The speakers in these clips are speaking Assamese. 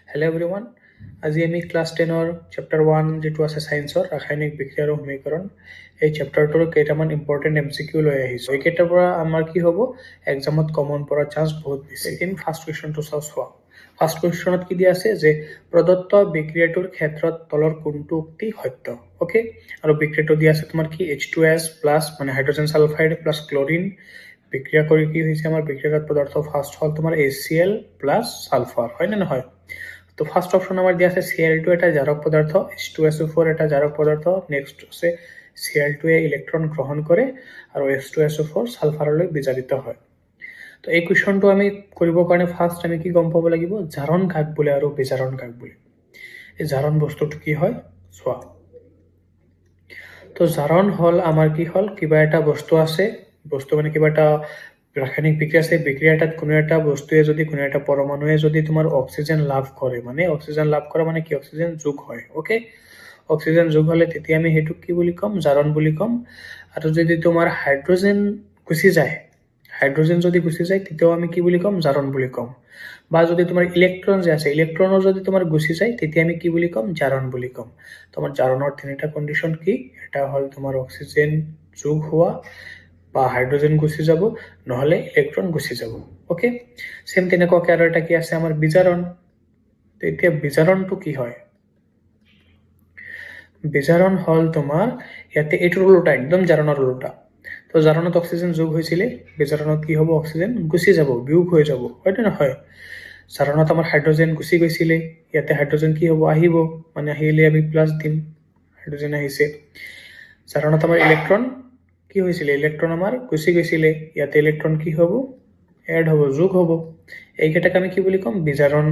হেল্ল' এভৰিৱান, আজি আমি ক্লাছ 10-ৰ চেপ্টাৰ 1 যিটো আছে ছায়েন্সৰ ৰাসায়নিক বিক্ৰিয়া আৰু সমীকৰণ, এই চেপ্টাৰটোৰ কেইটামান ইম্পৰ্টেণ্ট MCQ লৈ আহিছোঁ। এইকেইটাৰ পৰা আমাৰ কি হ'ব, এক্সামত কমন পৰাৰ চান্স বহুত বেছি। কিন্তু ফাৰ্ষ্ট কুৱেশ্যনটো চোৱা। ফাৰ্ষ্ট কুৱেশ্যনত কি দিয়া আছে যে প্ৰদত্ত বিক্ৰিয়াটোৰ ক্ষেত্ৰত তলৰ কোনটো উক্তি সত্য। অ'কে, আৰু বিক্ৰিয়াটো দিয়া আছে তোমাৰ কি H2S প্লাছ মানে হাইড্ৰজেন ছালফাইড প্লাছ ক্লৰিন বিক্ৰিয়া কৰি কি হৈছে আমাৰ বিক্ৰিয়াজাত পদাৰ্থ ফাৰ্ষ্ট হ'ল তোমাৰ HCl প্লাছ ছালফাৰ, হয় নে নহয়? তো ফাৰ্ষ্ট অপশ্যন আমাৰ দিয়া আছে Cl2 এটা জাৰক পদাৰ্থ, H2SO4 এটা জাৰক পদাৰ্থ, নেক্সট আছে Cl2এ ইলেক্ট্ৰন গ্ৰহণ কৰে আৰু H2SO4 ছালফাৰলৈ বিজাৰিত হয়। তো এই কুৱেশ্যনটো আমি কৰিবৰ কাৰণে ফাৰ্ষ্ট আমি কি গম পাব লাগিব, জাৰণ কাক বোলে আৰু বিজাৰণ কাক বোলে। এই জাৰণ বস্তুটো কি হয় চোৱা। তো জাৰণ হ'ল আমাৰ কি হ'ল, কিবা এটা বস্তু আছে, বস্তু মানে কিবা এটা ৰাসায়নিক বিক্ৰিয়া আছে, বিক্ৰিয়া এটাত কোনো এটা বস্তুৱে যদি কোনো এটা পৰমাণুৱে যদি তোমাৰ অক্সিজেন লাভ কৰে, মানে অক্সিজেন লাভ কৰা মানে কি অক্সিজেন যোগ হয়। অ'কে, অক্সিজেন যোগ হ'লে তেতিয়া আমি সেইটোক কি বুলি ক'ম, জাৰণ বুলি ক'ম। আৰু যদি তোমাৰ হাইড্ৰজেন গুচি যায়, হাইড্ৰজেন যদি গুচি যায় তেতিয়াও আমি কি বুলি ক'ম, জাৰণ বুলি ক'ম। বা যদি তোমাৰ ইলেক্ট্ৰন যে আছে, ইলেক্ট্ৰনো যদি তোমাৰ গুচি যায় তেতিয়া আমি কি বুলি ক'ম, জাৰণ বুলি ক'ম। তোমাৰ জাৰণৰ তিনিটা কণ্ডিশ্যন কি, এটা হ'ল তোমাৰ অক্সিজেন যোগ হোৱা বা হাইড্ৰজেন গুচি যাব, নহ'লে ইলেক্ট্ৰন গুচি যাব। অ'কে, চেম তেনেকুৱাকৈ আৰু এটা কি আছে আমাৰ বিজাৰণ। তো এতিয়া বিজাৰণটো কি হয়, বিজাৰণ হ'ল তোমাৰ ইয়াতে এইটোৰ ওলোটা, একদম জাৰণৰ ওলোটা। তো জাৰণত অক্সিজেন যোগ হৈছিলে, বিজাৰণত কি হ'ব, অক্সিজেন গুচি যাব, বিয়োগ হৈ যাব, হয়তো নহয়? জাৰণত আমাৰ হাইড্ৰজেন গুচি গৈছিলে, ইয়াতে হাইড্ৰজেন কি হ'ব, আহিব, মানে আহিলে আমি প্লাছ দিম, হাইড্ৰজেন আহিছে। জাৰণত আমাৰ ইলেক্ট্ৰন কি হৈছিলে, ইলেক্ট্ৰন আমাৰ গুচি গৈছিলে, ইয়াতে ইলেক্ট্ৰন কি হ'ব, এড হ'ব, যোগ হ'ব। এইকেইটাক আমি কি বুলি ক'ম, বিজাৰণ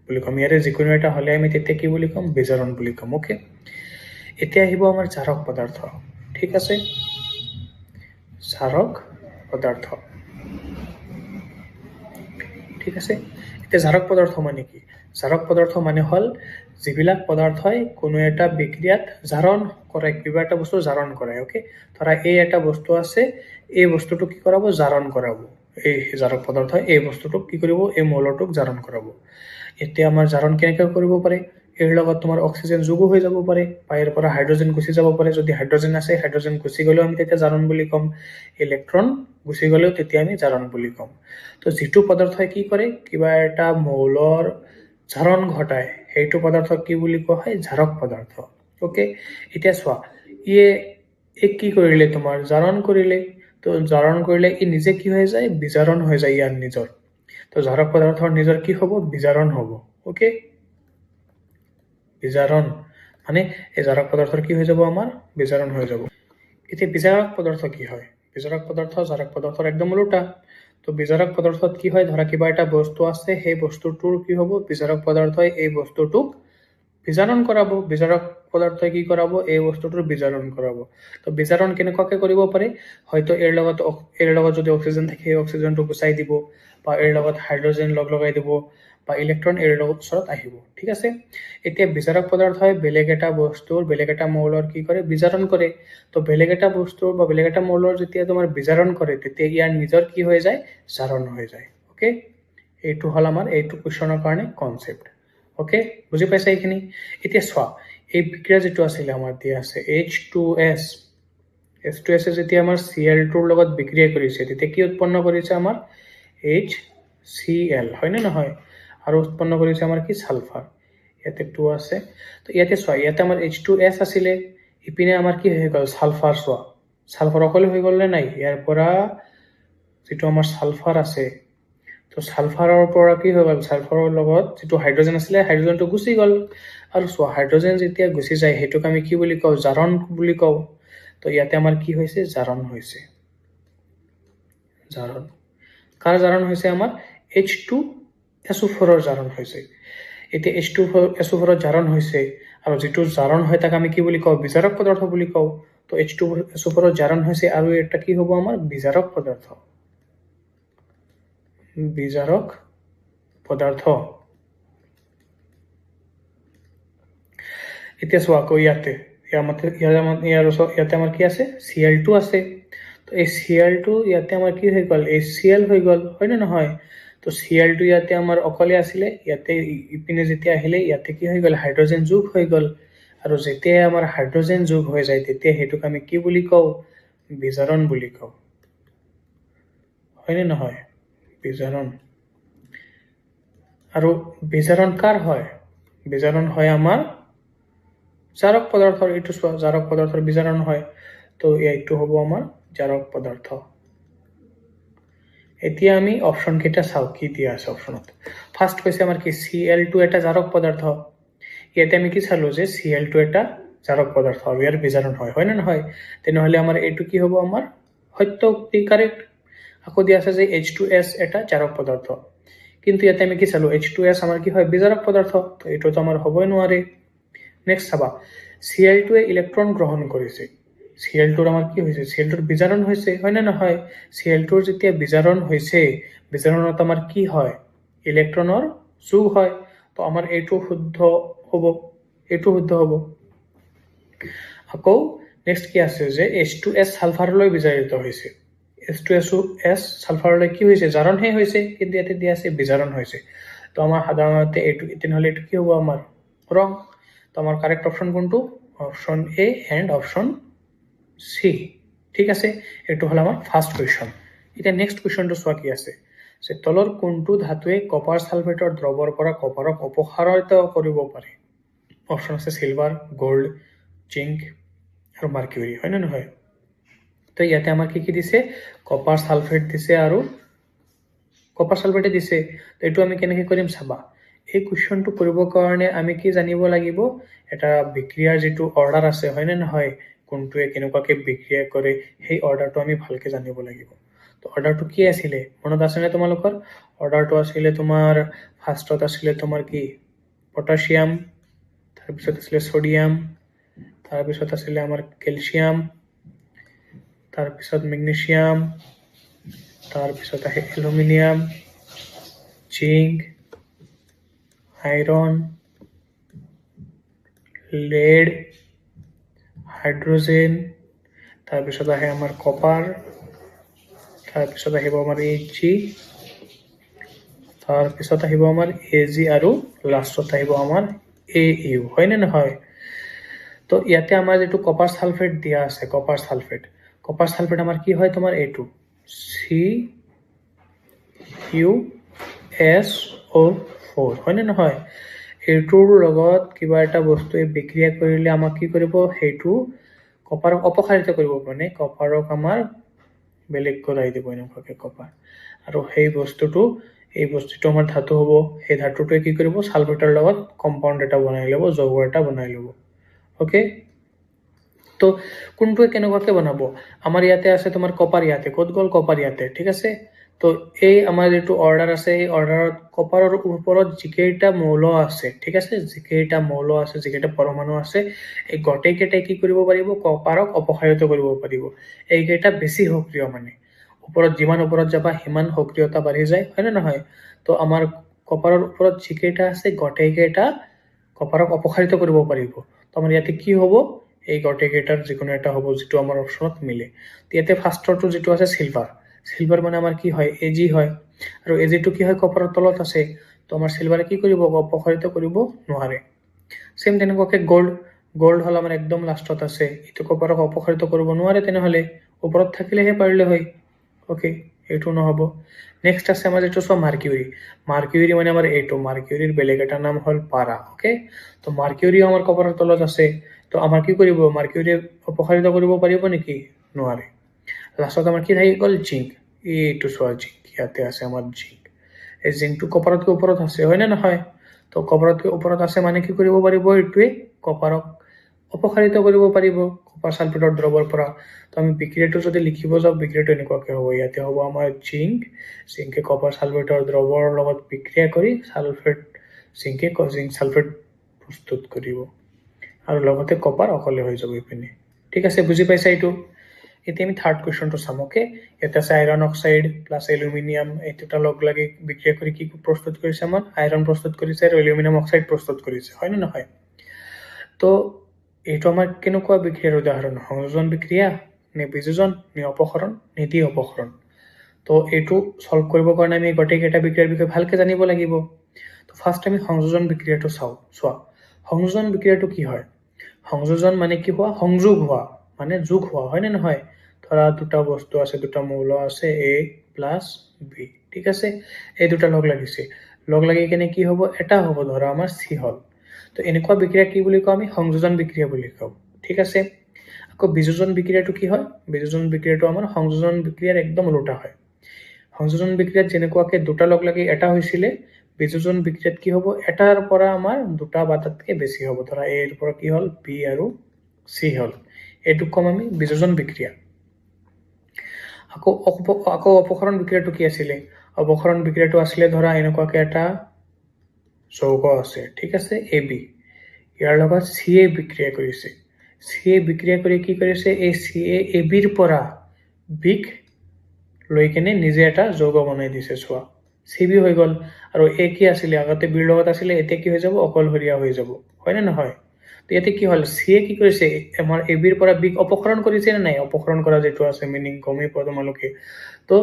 বুলি ক'ম। ইয়াৰে যিকোনো এটা হ'লে আমি তেতিয়া কি বুলি ক'ম, বিজাৰণ বুলি ক'ম। অ'কে, এতিয়া আহিব আমাৰ জাৰক পদাৰ্থ। ঠিক আছে, জাৰক পদাৰ্থ। ঠিক আছে, এতিয়া জাৰক পদাৰ্থ মানে কি, জাৰক পদাৰ্থ মানে হ'ল যিবিলাক পদাৰ্থই কোনো এটা বিক্ৰিয়াত জাৰণ কৰে, কিবা এটা বস্তু জাৰণ কৰে। অ'কে, ধৰা এই এটা বস্তু আছে, এই বস্তুটোক কি কৰাব, জাৰণ কৰাব। এই জাৰক পদাৰ্থই এই বস্তুটোক কি কৰিব, এই মৌলটোক জাৰণ কৰাব। এতিয়া আমাৰ জাৰণ কেনেকৈ কৰিব পাৰে, ইয়াৰ লগত তোমাৰ অক্সিজেন যোগো হৈ যাব পাৰে, বা ইয়াৰ পৰা হাইড্ৰজেন গুচি যাব পাৰে। যদি হাইড্ৰজেন আছে, হাইড্ৰজেন গুচি গ'লেও আমি তেতিয়া জাৰণ বুলি ক'ম, ইলেক্ট্ৰন গুচি গ'লেও তেতিয়া আমি জাৰণ বুলি ক'ম। তো যিটো পদাৰ্থই কি কৰে, কিবা এটা মৌলৰ জাৰণ ঘটায়, সেইটো পদাৰ্থক কি বুলি কোৱা হয়, জাৰক পদাৰ্থ। অ'কে, এতিয়া চোৱা, এই কি কৰিলে, তোমাৰ জাৰণ কৰিলে। তো জাৰণ কৰিলে ই নিজে কি হৈ যায়, বিজাৰণ হৈ যায় ইয়াৰ নিজৰ। তো জাৰক পদাৰ্থৰ নিজৰ কি হ'ব, বিজাৰণ হ'ব। অ'কে, বিজাৰণ মানে এই জাৰক পদাৰ্থৰ কি হৈ যাব, আমাৰ বিজাৰণ হৈ যাব। এতিয়া বিজাৰক পদাৰ্থ কি হয়, বিজাৰক পদাৰ্থ জাৰক পদাৰ্থৰ একদম ওলোটা। তো বিজাৰক পদাৰ্থত কি হয়, ধৰা কিবা এটা বস্তু আছে, সেই বস্তুটোৰ কি হ'ব, বিজাৰক পদাৰ্থই এই বস্তুটোক বিজাৰণ কৰাব। বিজাৰক পদাৰ্থই কি কৰাব, এই বস্তুটোৰ বিজাৰণ কৰাব। তো বিজাৰণ কেনেকুৱাকৈ কৰিব পাৰে, হয়তো এৰ লগত যদি অক্সিজেন থাকে, সেই অক্সিজেনটো গুচাই দিব, বা এৰ লগত হাইড্ৰজেন লগাই দিব, বা ইলেক্ট্ৰন এৰ লগত ওচৰত আহিব। ঠিক আছে, এতিয়া বিজাৰক পদাৰ্থই বেলেগ এটা বস্তুৰ, বেলেগ এটা মৌলৰ কি কৰে, বিজাৰণ কৰে। তো বেলেগ এটা বস্তুৰ বা বেলেগ এটা মৌলৰ যেতিয়া তোমাৰ বিজাৰণ কৰে, তেতিয়া ইয়াৰ নিজৰ কি হৈ যায়, জাৰণ হৈ যায়। অ'কে, এইটো হ'ল আমাৰ এইটো কুৱেশ্যনৰ কাৰণে কনচেপ্ট। অ'কে, বুজি পাইছা এইখিনি? এতিয়া চোৱা, এই বিক্ৰিয়া যিটো আছিলে আমাৰ দিয়া আছে H2S, H2S যেতিয়া আমাৰ Cl2ৰ লগত বিক্ৰিয়া কৰিছে, তেতিয়া কি উৎপন্ন কৰিছে, আমাৰ HCl, হয়নে নহয়? আৰু উৎপন্ন কৰিছে আমাৰ কি, ছালফাৰ। ইয়াতে 2 আছে। তো ইয়াতে চোৱা, ইয়াতে আমাৰ H2S আছিলে, ইপিনে আমাৰ কি হৈ গ'ল, ছালফাৰ। চোৱা, ছালফাৰ অকলে হৈ গ'ল নে নাই, ইয়াৰ পৰা যিটো আমাৰ ছালফাৰ আছে, তো ছালফাৰৰ পৰা কি হৈ গ'ল, ছালফাৰৰ লগত যিটো হাইড্ৰজেন আছিলে, হাইড্ৰজেনটো গুচি গ'ল। আৰু চোৱা, হাইড্ৰজেন যেতিয়া গুচি যায়, সেইটোক আমি কি বুলি কওঁ, জাৰণ বুলি কওঁ। তো ইয়াতে আমাৰ কি হৈছে, জাৰণ হৈছে। জাৰণ কাৰ জাৰণ হৈছে, আমাৰ H2SO4ৰ জাৰণ হৈছে। এতিয়া H2SO4ৰ জাৰণ হৈছে, আৰু যিটো জাৰণ হয় তাক আমি কি বুলি কওঁ, বিজাৰক পদাৰ্থ বুলি কওঁ। তো H2SO4ৰ জাৰণ হৈছে, আৰু এটা কি হ'ব, আমাৰ বিজাৰক পদাৰ্থ। বিজাৰক পদাৰ্থ। এতিয়া চোৱা আকৌ ইয়াতে আমাৰ কি আছে, Cl2 আছে। তো এই Cl2 ইয়াতে আমাৰ কি হৈ গ'ল, HCl হৈ গ'ল, হয়নে নহয়? তো Cl2 ইয়াতে আমাৰ অকলে আছিলে, ইয়াতে ইপিনে যেতিয়া আহিলে ইয়াতে কি হৈ গ'ল, হাইড্ৰজেন যোগ হৈ গ'ল। আৰু যেতিয়া আমাৰ হাইড্ৰজেন যোগ হৈ যায় তেতিয়া সেইটোক আমি কি বুলি কওঁ, বিজাৰণ বুলি কওঁ, হয়নে নহয়? বিজাৰণ। আৰু বিজাৰণ কাৰ হয়? বিজাৰণ হয় আমাৰ জাৰক পদাৰ্থৰ। এইটো চোৱা, জাৰক পদাৰ্থৰ বিজাৰণ হয়। তো এইটো হ'ব আমাৰ জাৰক পদাৰ্থ। এতিয়া আমি অপশ্যন কেইটা চাওঁ, কি দিয়া আছে অপশ্যনত। ফাৰ্ষ্ট কৈছে আমাৰ কি, Cl2 এটা জাৰক পদাৰ্থ। ইয়াতে আমি কি চালো যে Cl2 এটা জাৰক পদাৰ্থ, ইয়াৰ বিজাৰণ হয়, হয় নে নহয়? তেনেহলে আমাৰ এইটো কি হ'ব, আমাৰ সত্য উক্তি, কাৰেক্ট। আকৌ দিয়া আছে যে H2S এটা জাৰক পদাৰ্থ, কিন্তু ইয়াতে আমি কি চালো, H2S আমাৰ কি হয়, বিজাৰক পদাৰ্থ। তো এইটোতো আমাৰ হ'বই নোৱাৰে। নেক্সট চাবা, Cl2 ইলেক্ট্ৰন গ্ৰহণ কৰিছে। Cl2 আমাৰ কি হৈছে, Cl2 বিজাৰণ হৈছে, হয় নে নহয়? Cl2 যেতিয়া বিজাৰণ হৈছে, বিজাৰণত আমাৰ কি হয়, ইলেক্ট্ৰনৰ যোগ হয়। তো আমাৰ এইটো শুদ্ধ হ'ব, এইটো শুদ্ধ হ'ব। আকৌ নেক্সট কি আছে যে H2S সালফাৰলৈ বিজাৰিত হৈছে। H2S সালফাৰলৈ কি হৈছে, জাৰণহে হৈছে, কিন্তু ইয়াতে দিয়া আছে বিজাৰণ হৈছে। তো আমাৰ সাধাৰণতে এইটো, তেনেহ'লে এইটো কি হ'ব আমাৰ ৰং। তো আমাৰ কাৰেক্ট অপশ্যন কোনটো, option A and option C. ঠিক আছে, এইটো হ'ল আমাৰ ফাৰ্ষ্ট কুৱেশ্যন। এতিয়া নেক্সট কুৱেশ্যনটো চোৱা কি আছে, যে তলৰ কোনটো ধাতুৱে কপাৰ ছালফেটৰ দ্ৰৱৰ পৰা কপাৰক অপসাৰিত কৰিব পাৰে? অপশ্যন আছে চিলভাৰ, গোল্ড, জিংক আৰু মাৰ্কিউৰি, হয় নে নহয়? তো ইয়াতে আমাৰ কি কি দিছে, কপাৰ ছালফেট দিছে আৰু কপাৰ ছালফেটে দিছে। তো এইটো আমি কেনেকৈ কৰিম চাবা। এই কুৱেশ্যনটো কৰিবৰ কাৰণে আমি কি জানিব লাগিব, এটা বিক্ৰিয়াৰ যিটো অৰ্ডাৰ আছে, হয় নে নহয়, কোনটোৱে কেনেকুৱাকৈ বিক্ৰিয়া কৰে, সেই অৰ্ডাৰটো আমি ভালকৈ জানিব লাগিব। তো অৰ্ডাৰটো কি আছিলে, মনত আছেনে তোমালোকৰ? অৰ্ডাৰটো আছিলে তোমাৰ, ফাৰ্ষ্টত আছিলে তোমাৰ কি, পটাছিয়াম, তাৰপিছত আছিলে ছডিয়াম, তাৰপিছত আছিলে আমাৰ কেলছিয়াম, তাৰপিছত মেগনেছিয়াম, তাৰপিছত আহে aluminium, zinc, iron, lead, hydrogen, তাৰপিছত আহে আমাৰ কপাৰ, তাৰপিছত আহিব আমাৰ Hg, তাৰপিছত আহিব আমাৰ Ag আৰু লাষ্টত আহিব আমাৰ Au, হয় নে নহয়? তো ইয়াতে আমাৰ যিটো কপাৰ ছালফেট দিয়া আছে, কপাৰ ছালফেট আমাৰ কি হয়, তোমাৰ এইটো CuSO4, হয় নে নহয়? এইটোৰ লগত কিবা এটা বস্তুৱে বিক্ৰিয়া কৰিলে আমাক কি কৰিব, সেইটো কপাৰক অপসাৰিত কৰিব, মানে কপাৰক আমাৰ বেলেগ কৰাই দিব এনেকুৱাকৈ কপাৰ। আৰু সেই বস্তুটো, এই বস্তুটো আমাৰ ধাতু হ'ব, সেই ধাতুটোৱে কি কৰিব, ছালফেটৰ লগত কম্পাউণ্ড এটা বনাই ল'ব, যৌগ এটা বনাই ল'ব। অ'কে, তো কোনটোৱে কেনেকুৱাকৈ বনাব, আমাৰ ইয়াতে আছে তোমাৰ কপাৰ, ইয়াতে ক'ত গ'ল, কপাৰ ইয়াতে, ঠিক আছে। তো এই আমাৰ যিটো অৰ্ডাৰ আছে, এই অৰ্ডাৰত কপাৰৰ ওপৰত যিকেইটা মৌল আছে, ঠিক আছে, যিকেইটা মৌল আছে, যিকেইটা পৰমাণু আছে, এই গোটেইকেইটাই কি কৰিব পাৰিব, কপাৰক অপসাৰিত কৰিব পাৰিব। এইকেইটা বেছি সক্ৰিয়, মানে ওপৰত যিমান ওপৰত যাবা সিমান সক্ৰিয়তা বাঢ়ি যায়, হয় নে নহয়? তো আমাৰ কপাৰৰ ওপৰত যিকেইটা আছে গোটেইকেইটা কপাৰক অপসাৰিত কৰিব পাৰিব। তো আমাৰ ইয়াতে কি হ'ব, এই গোটেইকেইটাৰ যিকোনো এটা হ'ব, যিটো আমাৰ অপশ্যনত মিলে। ইয়াতে ফাৰ্ষ্টৰটো যিটো আছে চিলভাৰ মানে আমাৰ কি হয়, Ag হয়, আৰু Agটো কি হয়, কপাৰৰ তলত আছে। তো আমাৰ চিলভাৰে কি কৰিব, অপসাৰিত কৰিব নোৱাৰে। চেম তেনেকুৱাকৈ গোল্ড হ'ল আমাৰ একদম লাষ্টত আছে, এইটো কপাৰক অপসাৰিত কৰিব নোৱাৰে, তেনেহ'লে ওপৰত থাকিলেহে পাৰিলে হয়। অ'কে, এইটো নহ'ব। নেক্সট আছে আমাৰ যিটো চোৱা মাৰ্কিউৰি মানে আমাৰ এইটো, মাৰ্কিউৰিৰ বেলেগ এটা নাম হ'ল পাৰা। অ'কে, তো মাৰ্কিউৰিও আমাৰ কপাৰৰ তলত আছে। তো আমাৰ কি কৰিব, মাৰ্কিউৰিয়ে অপসাৰিত কৰিব পাৰিব নেকি, নোৱাৰে। লাষ্টত আমাৰ কি থাকি গ'ল, জিংক। এইটো চোৱা, জিংক ইয়াতে আছে আমাৰ জিংক। এই জিংকটো কপাৰতকৈ ওপৰত আছে, হয় নে নহয়? তো কপাৰতকৈ ওপৰত আছে মানে কি কৰিব পাৰিব, এইটোৱে কপাৰক অপসাৰিত কৰিব পাৰিব, কপাৰ ছালফেটৰ দ্ৰৱৰ পৰা। তো আমি বিক্ৰিয়াটো যদি লিখিব যাওঁ, বিক্ৰিয়াটো এনেকুৱাকৈ হ'ব, ইয়াতে হ'ব আমাৰ জিংকে কপাৰ ছালফেটৰ দ্ৰৱৰ লগত বিক্ৰিয়া কৰি জিংক ছালফেট প্ৰস্তুত কৰিব, আৰু লগতে কপাৰ অকলে হৈ যাব ইপিনে। ঠিক আছে, বুজি পাইছা এইটো? এতিয়া আমি থাৰ্ড কুৱেশ্যনটো চাম। অ'কে, ইয়াতে আছে আইৰণ অক্সাইড প্লাছ এলুমিনিয়াম, এই দুটা লগ লাগি বিক্ৰিয়া কৰি কি প্ৰস্তুত কৰিছে, আমাৰ আইৰণ প্ৰস্তুত কৰিছে আৰু এলুমিনিয়াম অক্সাইড প্ৰস্তুত কৰিছে, হয় নে নহয়? তো এইটো আমাৰ কেনেকুৱা বিক্ৰিয়াৰ উদাহৰণ, সংযোজন বিক্ৰিয়া নে বিযোজন নে অপসৰণ নে দ্বি অপসৰণ? তো এইটো সলভ কৰিবৰ কাৰণে আমি গোটেইকেইটা বিক্ৰিয়াৰ বিষয়ে ভালকৈ জানিব লাগিব। তো ফাৰ্ষ্ট আমি সংযোজন বিক্ৰিয়াটো চোৱা। সংযোজন বিক্ৰিয়াটো কি হয়? সংযোজন মানে কি হোৱা? সংযোগ হোৱা, মানে যোগ হোৱা, হয় নে নহয়? ধৰা দুটা বস্তু আছে, দুটা মৌল আছে, A প্লাছ B, ঠিক আছে? এই দুটা লগ লাগিছে, লগ লাগি কেনে কি হ'ব? এটা হ'ব, ধৰা আমাৰ C হ'ল। তো এনেকুৱা বিক্ৰিয়া কি বুলি কওঁ? আমি সংযোজন বিক্ৰিয়া বুলি কওঁ, ঠিক আছে? আকৌ বিযোজন বিক্ৰিয়াটো কি হয়? বিযোজন বিক্ৰিয়াটো আমাৰ সংযোজন বিক্ৰিয়াৰ একদম ওলোটা হয়। সংযোজন বিক্ৰিয়াত যেনেকুৱাকে দুটা লগ লাগি এটা হৈছিলে, বিযোজন বিক্ৰিয়াত কি হ'ব? এটাৰ পৰা আমাৰ দুটা বা তাতকৈ বেছি হ'ব। ধৰা A ৰ পৰা কি হ'ল? B আৰু C হ'ল। এইটোক ক'ম আমি বিযোজন বিক্ৰিয়া। আকৌ অপসৰণ বিক্ৰিয়াটো কি আছিলে? অপসৰণ বিক্ৰিয়াটো আছিলে ধৰা এনেকুৱাকে এটা যৌগ আছে, ঠিক আছে? AB, ইয়াৰ লগত CA বিক্ৰিয়া কৰিছে। CA বিক্ৰিয়া কৰি কি কৰিছে? এই CA ABৰ পৰা বিক লৈ কেনে নিজে এটা যৌগ বনাই দিছে। চোৱা, CB হৈ গ'ল। আৰু A কি আছিলে? আগতে বিৰ লগত আছিলে, এতিয়া কি হৈ যাব? অকলশৰীয়া হৈ যাব, হয় নে নহয়? তো ইয়াতে কি হ'ল? CA কি কৰিছে? আমাৰ ABৰ পৰা বিক অপসৰণ কৰিছে নে নাই? অপসৰণ কৰা যিটো আছে মিনিং গমেই পোৱা তোমালোকে। তো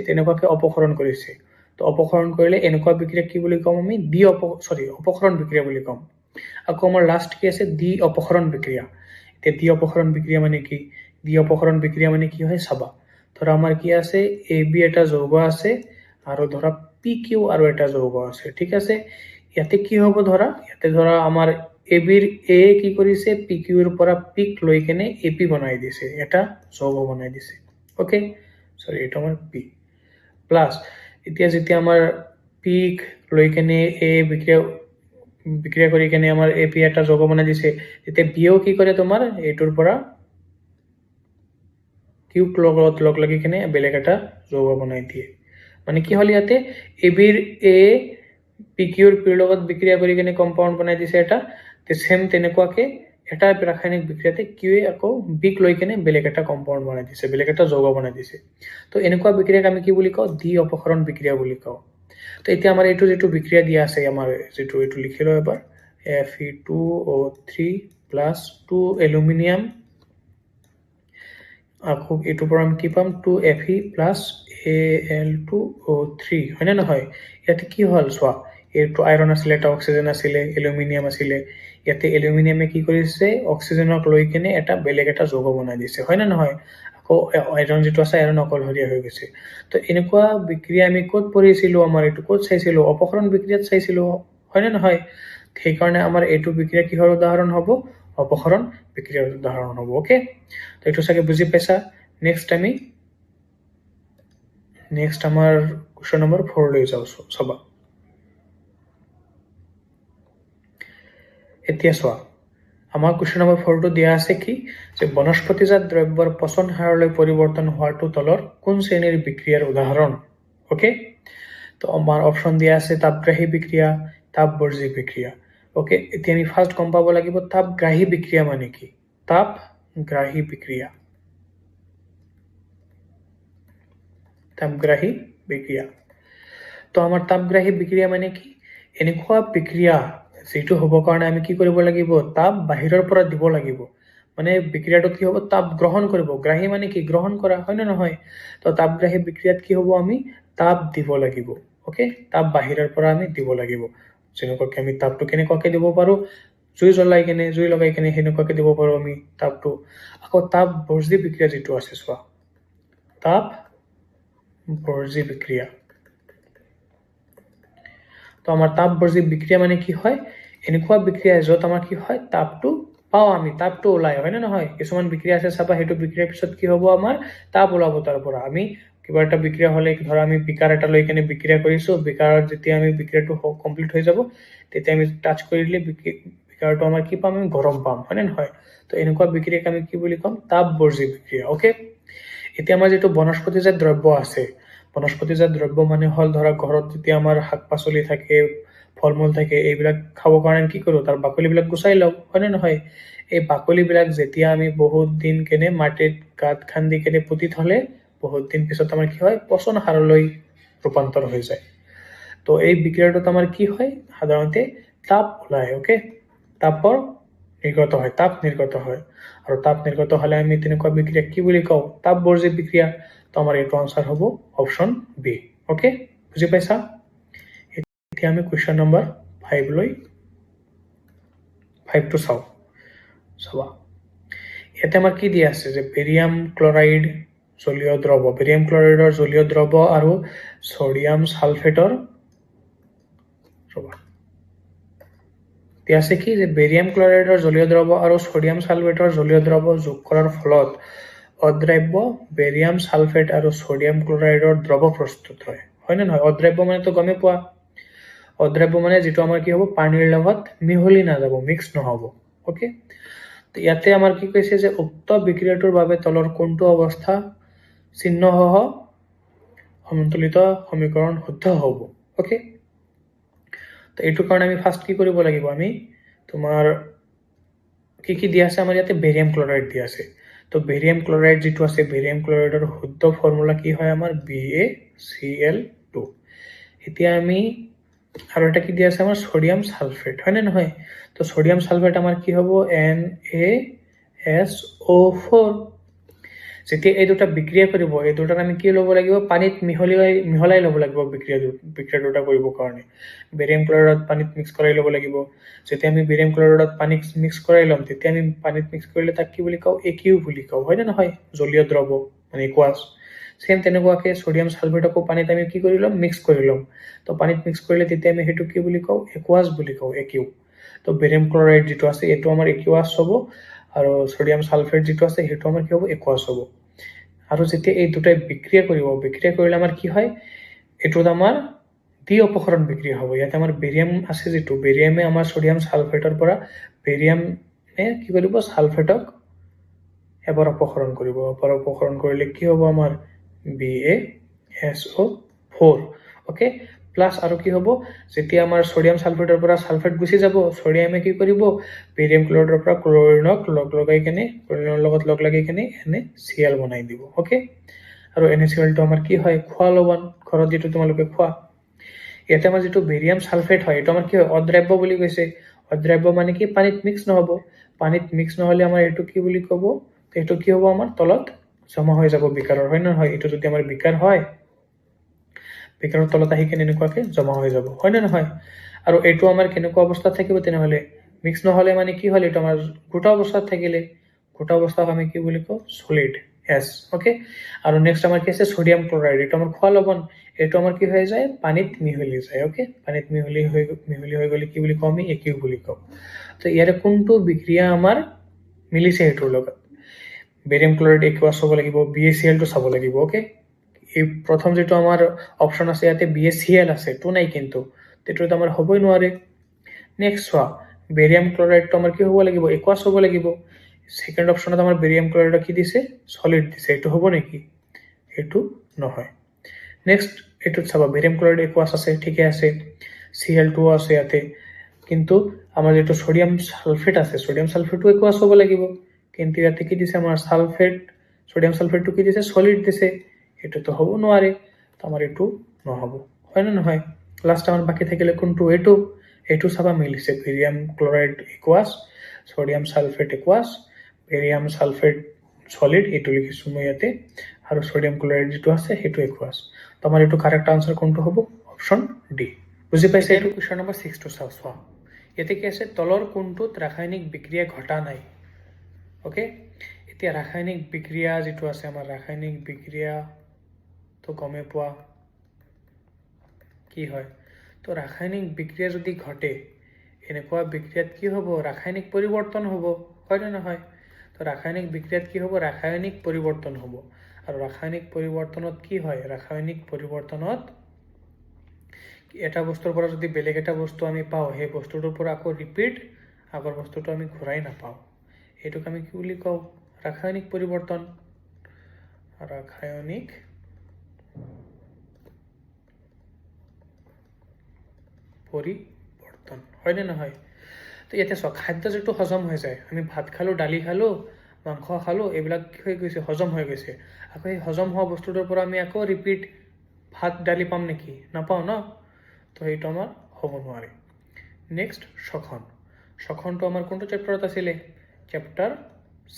তেনেকুৱাকে অপসৰণ কৰিছে। তো অপসৰণ কৰিলে এনেকুৱা বিক্ৰিয়া কি বুলি ক'ম আমি? অপসৰণ বিক্ৰিয়া বুলি ক'ম। আকৌ আমাৰ লাষ্ট কি আছে? দ্বি অপসৰণ বিক্ৰিয়া। এতিয়া দ্বি অপসৰণ বিক্ৰিয়া মানে কি? দ্বি অপসৰণ বিক্ৰিয়া মানে কি হয় চাবা। ধৰা আমাৰ কি আছে? AB এটা যৌগ আছে আৰু ধৰা PQ আৰু এটা যৌগ আছে, ঠিক আছে? ইয়াতে কি হ'ব? ইয়াতে ধৰা আমাৰ ABৰ A কি কৰিছে? PQ ৰ পৰা পিক লৈ কেনে AP বনাই দিছে, এটা যৌগ বনাই দিছে, অ'কে? সৰি, এইটো আমাৰ P প্লাছ এতিয়া যেতিয়া আমাৰ পিক লৈ কেনে A বিক্ৰিয়া কৰি কেনে আমাৰ AP এটা যৌগ বনাই দিছে, তেতিয়া Bও কি কৰে? তোমাৰ এইটোৰ পৰা কিউক লগত লগ লাগি কেনে বেলেগ এটা যৌগ বনাই দিয়ে। মানে কি হ'ল? ইয়াতে ABৰ A PQৰ P লগত বিক্ৰিয়া কৰি কেনে কম্পাউণ্ড বনাই দিছে এটা। সেম তেনেকুৱাকে এটা ৰাসায়নিক বিক্ৰিয়াতে Qয়ে আকৌ বিক লৈ কেনে বেলেগ এটা কম্পাউণ্ড বনাই দিছে, বেলেগ এটা যৌগ বনাই দিছে। তো এনেকুৱা বিক্ৰিয়াক আমি কি বুলি কওঁ? দ্বি অপসৰণ বিক্ৰিয়া বুলি কওঁ। তো এতিয়া আমাৰ এইটো যিটো বিক্ৰিয়া দিয়া আছে, আমাৰ যিটো এইটো লিখি লওঁ এবাৰ, Fe2O3 প্লাছ 2 এলুমিনিয়াম, আকৌ এইটোৰ পৰা আমি কি পাম? 2Fe প্লাছ Al2O3, হয়নে নহয়? ইয়াতে কি হ'ল চোৱা, এইটো আইৰণ আছিলে, এটা অক্সিজেন আছিলে, এলুমিনিয়াম আছিলে। ইয়াতে এলুমিনিয়ামে কি কৰিছে? অক্সিজেনক লৈ কেনে এটা বেলেগ এটা যৌগ বনাই দিছে, হয়নে নহয়? আকৌ আইৰণ যিটো আছে, আইৰণ অকলশৰীয়া হৈ গৈছে। তো এনেকুৱা বিক্ৰিয়া আমি ক'ত পঢ়িছিলোঁ? আমাৰ এইটো ক'ত চাইছিলোঁ? অপসৰণ বিক্ৰিয়াত চাইছিলোঁ, হয়নে নহয়? সেইকাৰণে আমাৰ এইটো বিক্ৰিয়া কিহৰ উদাহৰণ হ'ব? অপসৰণ বিক্ৰিয়াৰ উদাহৰণ হ'ব, অ'কে? তো এইটো চাগে বুজি পাইছা। নেক্সট আমাৰ কুৱেশ্যন নম্বৰ 4 লৈ যাওঁ, চাবা। এতিয়া চোৱা, আমাৰ কুৱেশ্যন নম্বৰ 4টো দিয়া আছে কি? যে বনস্পতিজাত দ্ৰব্যৰ পচন হাৰলৈ পৰিৱৰ্তন হোৱাটো তলৰ কোন শ্ৰেণীৰ বিক্ৰিয়াৰ উদাহৰণ? অ'কে? তো আমাৰ অপশ্যন দিয়া আছে তাপগ্ৰাহী বিক্ৰিয়া, তাপবৰ্জী বিক্ৰিয়া। অ'কে, এতিয়া আমি ফাৰ্ষ্ট গম পাব লাগিব তাপগ্ৰাহী বিক্ৰিয়া মানে কি? তাপগ্ৰাহী বিক্ৰিয়া, তাপগ্ৰাহী বিক্ৰিয়া। তো আমাৰ তাপগ্ৰাহী বিক্ৰিয়া মানে কি? এনেকুৱা বিক্ৰিয়া যিটো হ'বৰ কাৰণে আমি কি কৰিব লাগিব? তাপ বাহিৰৰ পৰা দিব লাগিব। মানে বিক্ৰিয়াটোত কি হ'ব? তাপ গ্ৰহণ কৰিব। গ্ৰাহী মানে কি? গ্ৰহণ কৰা, হয় নে নহয়? তো তাপগ্ৰাহী বিক্ৰিয়াত কি হ'ব? আমি তাপ দিব লাগিব, অ'কে? তাপ বাহিৰৰ পৰা আমি দিব লাগিব। যেনেকুৱাকে আমি তাপটো কেনেকুৱাকে দিব পাৰোঁ? জুই লগাই কেনে সেনেকুৱাকে দিব পাৰোঁ আমি তাপটো। আকৌ তাপবৰ্জী বিক্ৰিয়া যিটো আছে, চোৱা, তাপবৰ্জী বিক্ৰিয়া। তো আমাৰ তাপবৰ্জী বিক্ৰিয়া মানে কি হয়? এনেকুৱা বিক্ৰিয়া য'ত আমাৰ কি হয়? তাপটো পাওঁ আমি, তাপটো ওলাই, হয় নে নহয়? কিছুমান বিক্ৰিয়া আছে চাবা, সেইটো বিক্ৰিয়াৰ পিছত কি হ'ব? আমাৰ তাপ ওলাব তাৰ পৰা। আমি কিবা এটা বিক্ৰিয়া হ'লে, ধৰা আমি বিকাৰ এটা লৈ কেনে বিক্ৰিয়া কৰিছোঁ, বিকাৰত যেতিয়া আমি বিক্ৰিয়াটো কমপ্লিট হৈ যাব, তেতিয়া আমি টাচ কৰি দিলে বিকাৰটো আমাৰ কি পাম? আমি গৰম পাম, হয় নে নহয়? তো এনেকুৱা বিক্ৰিয়াক আমি কি বুলি ক'ম? তাপবৰ্জী বিক্ৰিয়া, অ'কে? এতিয়া আমাৰ যিটো বনস্পতিজাত দ্ৰব্য আছে, বনস্পতিজাত দ্ৰব্য মানে হ'ল, ধৰা ঘৰত যেতিয়া আমাৰ শাক পাচলি থাকে, ফল মূল থাকে, এইবিলাক খাবৰ কাৰণে কি কৰোঁ? তাৰ বাকলিবিলাক গুচাই লওঁ, হয়নে নহয়? এই বাকলিবিলাক যেতিয়া আমি বহুত দিন কেনে মাটিত গাঁত খান্দি কেনে পুতি থ'লে, বহুত দিন পিছত আমাৰ কি হয়? পচন সাৰলৈ ৰূপান্তৰ হৈ যায়। তো এই বিক্ৰিয়াটোত আমাৰ কি হয়? সাধাৰণতে তাপ ওলায়, অ'কে? তাপৰ নিৰ্গত হয়, তাপ নিৰ্গত হয়। আৰু তাপ নিৰ্গত হ'লে আমি তেনেকুৱা বিক্ৰিয়া কি বুলি কওঁ? তাপবৰ্জী বিক্ৰিয়া। তো আমাৰ এইটো আনসাৰ হ'ব অপশ্যন বি। অ'কে, বুজি পাইছা? এতিয়া আমি কুৱেশ্যন নম্বৰ 5টো চাওঁ। চাবা, ইয়াতে আমাৰ কি দিয়া আছে যে বেৰিয়াম ক্লৰাইড জলীয় দ্ৰৱ, বেৰিয়াম ক্লৰাইডৰ জলীয় দ্ৰৱ আৰু ছডিয়াম ছালফেটৰ দিয়া আছে কি যে বেৰিয়াম ক্লৰাইডৰ জলীয় দ্ৰৱ আৰু ছডিয়াম ছালফেটৰ জলীয় দ্ৰৱ যোগ কৰাৰ ফলত অদ্ৰাব্য বেৰিয়াম ছালফেট আৰু ছডিয়াম ক্লৰাইডৰ দ্ৰৱ প্ৰস্তুত হয়। হয়নে নহয়? অদ্ৰাব্য মানে তো গমে পোৱা, অদ্ৰাব্য মানে যিটো আমাৰ কি হ'ব, পানীৰ লগত মিহলি নাযাব, মিক্স নহ'ব। ওকে, তো ইয়াতে আমাৰ কি কৈছে যে উক্ত বিক্ৰিয়াটোৰ বাবে তলৰ কোনটো অৱস্থা চিহ্নসহ সন্তুলিত সমীকৰণ শুদ্ধ হ'ব। ওকে, তো এইটোৰ কাৰণে আমি ফাৰ্ষ্ট কি কৰিব লাগিব, আমি তোমাৰ কি দিয়া আছে আমাৰ ইয়াতে বেৰিয়াম ক্লৰাইড দিয়া আছে। তো বেৰিয়াম ক্লৰাইড যিটো আছে, বেৰিয়াম ক্লৰাইডৰ শুদ্ধ ফৰ্মুলা কি হয় আমাৰ BaCl2। এতিয়া আমি আৰু এটা কি দিয়া আছে আমাৰ ছডিয়াম ছালফেট, হয়নে নহয়? তো ছডিয়াম ছালফেট আমাৰ কি হ'ব NaSO4। যেতিয়া এই দুটা বিক্ৰিয়া কৰিব, এই দুটাক আমি কি ল'ব লাগিব, পানীত মিহলাই ল'ব লাগিব বিক্ৰিয়া দুটা কৰিবৰ কাৰণে। বেৰিয়াম ক্লৰাইডত পানীত মিক্স কৰাই ল'ব লাগিব। যেতিয়া আমি বেৰিয়াম ক্লৰাইডত পানীত মিক্স কৰাই ল'ম, তেতিয়া আমি পানীত মিক্স কৰিলে তাক কি বুলি কওঁ, AQ বুলি কওঁ, হয়নে নহয়? জলীয় দ্ৰৱ মানে একুৱাছ। সেম তেনেকুৱাকে ছডিয়াম ছালফেটকো পানীত আমি কি কৰি ল'ম, মিক্স কৰি ল'ম। তো পানীত মিক্স কৰিলে তেতিয়া আমি সেইটো কি বুলি কওঁ, একুৱাছ বুলি কওঁ, AQ। তো বেৰিয়াম ক্লৰাইড যিটো আছে এইটো আমাৰ একুৱাছ হ'ব, আৰু ছডিয়াম ছালফেট যিটো আছে সেইটো আমাৰ কি হ'ব, একুৱাছ হ'ব। আৰু যেতিয়া এই দুটাই বিক্ৰিয়া কৰিব, বিক্ৰিয়া কৰিলে আমাৰ কি হয়, এইটোত আমাৰ দ্বি অপসৰণ বিক্ৰিয়া হ'ব। ইয়াতে আমাৰ বেৰিয়াম আছে যিটো, বেৰিয়ামে আমাৰ ছডিয়াম ছালফেটৰ পৰা বেৰিয়ামে কি কৰিব, ছালফেটক এবাৰ অপসৰণ কৰিব। এবাৰ অপসৰণ কৰিলে কি হ'ব আমাৰ BaSO4। ওকে, প্লাছ আৰু কি হ'ব, যেতিয়া আমাৰ ছডিয়াম ছালফেটৰ পৰা ছালফেট গুচি যাব, ছডিয়ামে কি কৰিব, বেৰিয়াম ক্লৰাইডৰ পৰা ক্লৰিনক লগাই কেনে, ক্লৰিনৰ লগত লগ লাগি কেনে NaCl বনাই দিব। ওকে, আৰু NaClটো আমাৰ কি হয়, খোৱা লৱণ, ঘৰত যিটো তোমালোকে খোৱা। ইয়াতে আমাৰ যিটো বেৰিয়াম ছালফেট হয়, এইটো আমাৰ কি হয়, অদ্ৰাব্য বুলি কৈছে। অদ্ৰাব্য মানে কি, পানীত মিক্স নহ'ব। পানীত মিক্স নহ'লে আমাৰ এইটো কি বুলি ক'ব, এইটো কি হ'ব, আমাৰ তলত জমা হৈ যাব বিকাৰৰ, হয় নে নহয়? এইটো যদি আমাৰ বিকাৰ হয়, বিকাৰৰ তলত আহি কেনে এনেকুৱাকে জমা হৈ যাব, হয় নে নহয়? আৰু এইটো আমাৰ কেনেকুৱা অৱস্থাত থাকিব তেনেহ'লে, মিক্স নহ'লে মানে কি হ'ল, এইটো আমাৰ গোটা অৱস্থাত থাকিলে, গোটা অৱস্থাক আমি কি বুলি কওঁ, সলিড এছ। ওকে, আৰু নেক্সট আমাৰ কি আছে, ছডিয়াম ক্লৰাইড, এইটো আমাৰ খোৱা লৱণ, এইটো আমাৰ কি হৈ যায়, পানীত মিহলি যায়। ওকে, পানীত মিহলি হৈ গ'লে কি বুলি কওঁ, আমি AQ বুলি কওঁ। তো ইয়াৰে কোনটো বিক্ৰিয়া আমাৰ মিলিছে সেইটোৰ লগত, বেৰিয়াম ক্লৰাইড একুৱাছ হ'ব লাগিব, BaClটো চাব লাগিব। ওকে, এই প্ৰথম যিটো আমাৰ অপশ্যন আছে ইয়াতে BaCl আছে, টো নাই কিন্তু, তেতিয়াতো আমাৰ হ'বই নোৱাৰে। নেক্সট চোৱা, বেৰিয়াম ক্লৰাইডটো আমাৰ কি হ'ব লাগিব, একুৱাছ হ'ব লাগিব। সেকেন্ড অপশ্যনত আমাৰ বেৰিয়াম ক্লৰাইড কি দিছে, সলিড দিছে, এইটো হ'ব নেকি? এইটো নহয়। নেক্সট এইটোত চাবা, বেৰিয়াম ক্লৰাইড একুৱাছ আছে, ঠিকে আছে, Cl2 আছে ইয়াতে, কিন্তু আমাৰ যিটো ছডিয়াম ছালফেট আছে, ছডিয়াম ছালফেটটো একুৱাছ হ'ব লাগিব, কিন্তু ইয়াতে কি দিছে আমাৰ ছালফেট, ছডিয়াম ছালফেটটো কি দিছে, সলিড দিছে, এইটোতো হ'ব নোৱাৰে। তো আমাৰ এইটো নহ'ব, হয় নে নহয়? লাষ্ট আমাৰ বাকী থাকিলে কোনটো, এইটো চাবা মিলিছে, barium chloride aqueous, sodium sulphate aqueous, barium sulphate solid, এইটো লিখিছোঁ মই ইয়াতে, আৰু ছডিয়াম ক্লৰাইড যিটো আছে সেইটো একুৱাছ। তো আমাৰ এইটো কাৰেক্ট আনসাৰ কোনটো হ'ব, অপশ্যন ডি। বুজি পাইছে? এইটো কুৱেশ্যন নম্বৰ 6টো চোৱা। ইয়াতে কি আছে, তলৰ কোনটোত ৰাসায়নিক বিক্ৰিয়া ঘটা নাই। ওকে, এতিয়া ৰাসায়নিক বিক্ৰিয়া যিটো আছে আমাৰ, ৰাসায়নিক বিক্ৰিয়াটো গমে পোৱা কি হয়। তো ৰাসায়নিক বিক্ৰিয়া যদি ঘটে, এনেকুৱা বিক্ৰিয়াত কি হ'ব, ৰাসায়নিক পৰিৱৰ্তন হ'ব, হয় নে নহয়? তো ৰাসায়নিক বিক্ৰিয়াত কি হ'ব, ৰাসায়নিক পৰিৱৰ্তন হ'ব। আৰু ৰাসায়নিক পৰিৱৰ্তনত কি হয়, ৰাসায়নিক পৰিৱৰ্তনত এটা বস্তুৰ পৰা যদি বেলেগ এটা বস্তু আমি পাওঁ, সেই বস্তুটোৰ পৰা আকৌ ৰিপিট আগৰ বস্তুটো আমি ঘূৰাই নাপাওঁ, এইটোক আমি কি বুলি কওঁ, ৰাসায়নিক পৰিৱৰ্তন। ৰাসায়নিক পৰিৱৰ্তন, হয়নে নহয়? তো ইয়াতে চোৱা, খাদ্য যিটো হজম হৈ যায়, আমি ভাত খালোঁ, দালি খালোঁ, মাংস খালোঁ, এইবিলাক কি হৈ গৈছে, হজম হৈ গৈছে। আকৌ সেই হজম হোৱা বস্তুটোৰ পৰা আমি আকৌ ৰিপিট ভাত দালি পাম নেকি, নাপাওঁ ন? তো সেইটো আমাৰ হ'ব নোৱাৰে। নেক্সট শ্বসন। সখনটো আমাৰ কোনটো চেপ্টাৰত আছিলে চেপ্টাৰ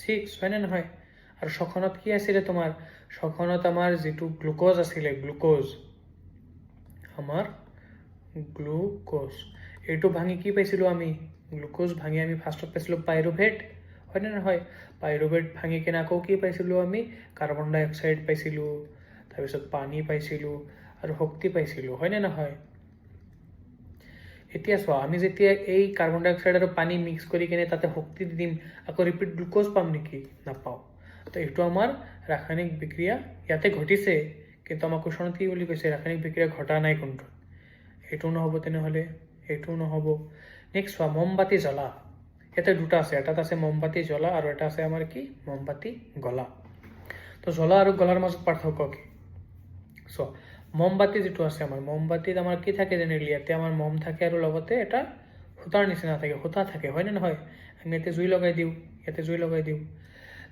6 হয় নে নহয় আৰু সখনত কি আছিলে তোমাৰ সখনত আমাৰ যিটো গ্লুকোজ আছিলে গ্লুকোজ আমাৰ গ্লুকোজ এইটো ভাঙি কি পাইছিলোঁ আমি গ্লুকোজ ভাঙি আমি ফাৰ্ষ্টত পাইছিলোঁ পাইৰুভেট হয় নে নহয় পাইৰুভেট ভাঙি কিনে আকৌ কি পাইছিলোঁ আমি কাৰ্বন ডাই অক্সাইড পাইছিলোঁ তাৰপিছত পানী পাইছিলোঁ আৰু শক্তি পাইছিলোঁ হয় নে নহয় এতিয়া চোৱা আমি যেতিয়া এই কাৰ্বন ডাই অক্সাইড আৰু পানী মিক্স কৰি কিনে তাতে শক্তি দি দিম আকৌ ৰিপিট গ্লুকোজ পাম নেকি নাপাওঁ তো এইটো আমাৰ ৰাসায়নিক বিক্ৰিয়া ইয়াতে ঘটিছে কিন্তু আমাৰ কুৱেশ্যনত কি বুলি কৈছে ৰাসায়নিক বিক্ৰিয়া ঘটা নাই কোনটো এইটো নহ'ব তেনেহ'লে এইটো নহ'ব নেক্সট চোৱা মমবাতি জ্বলা ইয়াতে দুটা আছে এটাত আছে মমবাতি জ্বলা আৰু এটা আছে আমাৰ কি মমবাতি গলা তো জ্বলা আৰু গলাৰ মাজত পাৰ্থক্য কি চোৱা মমবাতি যিটো আছে আমাৰ মমবাতিত আমাৰ কি থাকে জেনেৰেলি ইয়াতে আমাৰ মম থাকে আৰু লগতে এটা সূতাৰ নিচিনা থাকে সূতা থাকে হয় নে নহয় আমি ইয়াতে জুই লগাই দিওঁ ইয়াতে জুই লগাই দিওঁ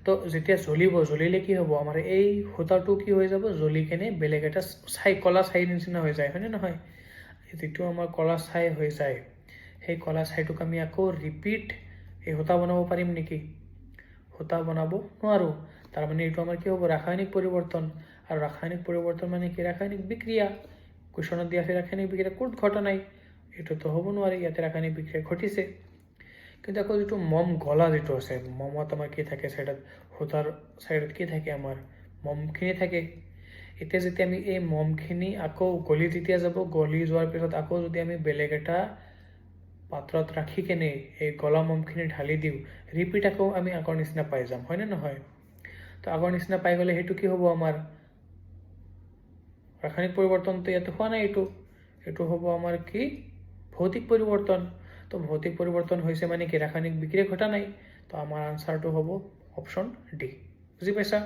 তো যেতিয়া জ্বলিলে কি হ'ব আমাৰ এই সূতাটো কি হৈ যাব জ্বলি কেনে বেলেগ এটা ছাই কলা ছাইৰ নিচিনা হৈ যায় হয়নে নহয় যিটো আমাৰ কলা ছাই হৈ যায় সেই কলা ছাইটোক আমি আকৌ ৰিপিট এই সূতা বনাব পাৰিম নেকি সূতা বনাব নোৱাৰোঁ তাৰমানে এইটো আমাৰ কি হ'ব ৰাসায়নিক পৰিৱৰ্তন আৰু ৰাসায়নিক পৰিৱৰ্তন মানে কি ৰাসায়নিক বিক্ৰিয়া কুৱেশ্যনত দিয়া আছে ৰাসায়নিক বিক্ৰিয়া ক'ত ঘটা নাই এইটোতো হ'ব নোৱাৰে ইয়াতে ৰাসায়নিক বিক্ৰিয়া ঘটিছে কিন্তু আকৌ যিটো মম গলা যিটো আছে মমত আমাৰ কি থাকে ছাইডত সূতাৰ ছাইডত কি থাকে আমাৰ মমখিনি থাকে এতিয়া যেতিয়া আমি এই মমখিনি আকৌ গলি যেতিয়া যাব গলি যোৱাৰ পিছত আকৌ যদি আমি বেলেগ এটা পাত্ৰত ৰাখি কেনে এই গলা মমখিনি ঢালি দিওঁ ৰিপিট আকৌ আমি আগৰ নিচিনা পাই যাম হয়নে নহয় তো আগৰ নিচিনা পাই গ'লে সেইটো কি হ'ব আমাৰ ৰাসায়নিক পৰিৱৰ্তনটো ইয়াতে হোৱা নাই এইটো হ'ব আমাৰ কি ভৌতিক পৰিৱৰ্তন তো ভৌতিক পৰিৱৰ্তন হৈছে মানে কি ৰাসায়নিক বিক্ৰিয়া ঘটা নাই তো আমাৰ আনচাৰটো হ'ব অপশ্যন ডি বুজি পাইছা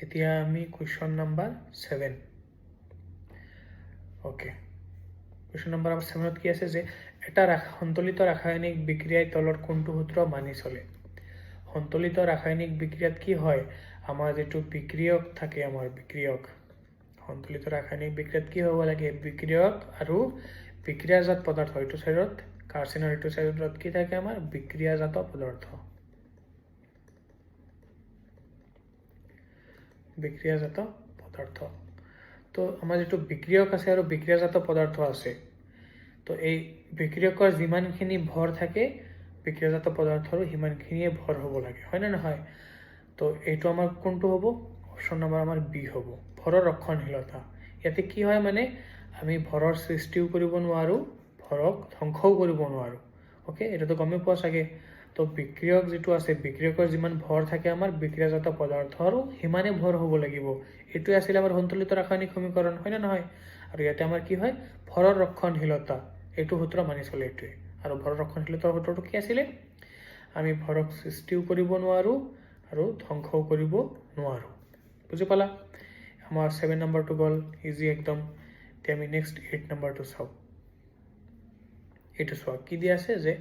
এতিয়া আমি question number 7 okay question number 7ত কি আছে যে এটা সন্তুলিত ৰাসায়নিক বিক্ৰিয়াই তলৰ কোনটো সূত্ৰ মানি চলে সন্তুলিত ৰাসায়নিক বিক্ৰিয়াত কি হয় আমাৰ যিটো বিক্ৰিয়ক থাকে আমাৰ বিক্ৰিয়ক সন্তুলিত ৰাসায়নিক বিক্ৰিয়াত কি হ'ব লাগে বিক্ৰিয়ক আৰু বিক্ৰিয়াজাত পদাৰ্থ এইটো চাইডত কাৰ্চিনৰ এইটো চাইডত কি থাকে আমাৰ বিক্ৰিয়াজাত পদাৰ্থ বিক্ৰিয়াজাত পদাৰ্থ তো আমাৰ যিটো বিক্ৰিয়ক আছে আৰু বিক্ৰিয়াজাত পদাৰ্থ আছে তো এই বিক্ৰিয়কৰ যিমানখিনি ভৰ থাকে বিক্ৰিয়াজাত পদাৰ্থৰো সিমানখিনিয়ে ভৰ হ'ব লাগে হয় নে নহয় তো এইটো আমাৰ কোনটো হ'ব অপশ্যন নম্বৰ আমাৰ বি হ'ব ভৰৰ ৰক্ষণশীলতা ইয়াতে কি হয় মানে আমি ভৰৰ সৃষ্টিও কৰিব নোৱাৰোঁ ভৰক ধ্বংসও কৰিব নোৱাৰোঁ ওকে এটাতো গমেই পোৱা চাগে তো বিক্ৰিয়ক যিটো আছে বিক্ৰিয়কৰ যিমান ভৰ থাকে আমাৰ বিক্ৰিয়াজাত পদাৰ্থৰো সিমানে ভৰ হ'ব লাগিব এইটোৱে আছিল আমাৰ সন্তুলিত ৰাসায়নিক সমীকৰণ হয় নে নহয় আৰু ইয়াতে আমাৰ কি হয় ভৰৰ ৰক্ষণশীলতা এইটো সূত্ৰ মানি চলে এইটোৱে আৰু ভৰৰ ৰক্ষণশীলতাৰ সূত্ৰটো কি আছিলে আমি ভৰক সৃষ্টিও কৰিব নোৱাৰোঁ আৰু ধ্বংসও কৰিব নোৱাৰোঁ বুজি পালা আমাৰ 7 নম্বৰটো গ'ল ইজি একদম এতিয়া আমি নেক্সট 8 নম্বৰটো চাওঁ এইটো চোৱা কি দিয়া আছে যে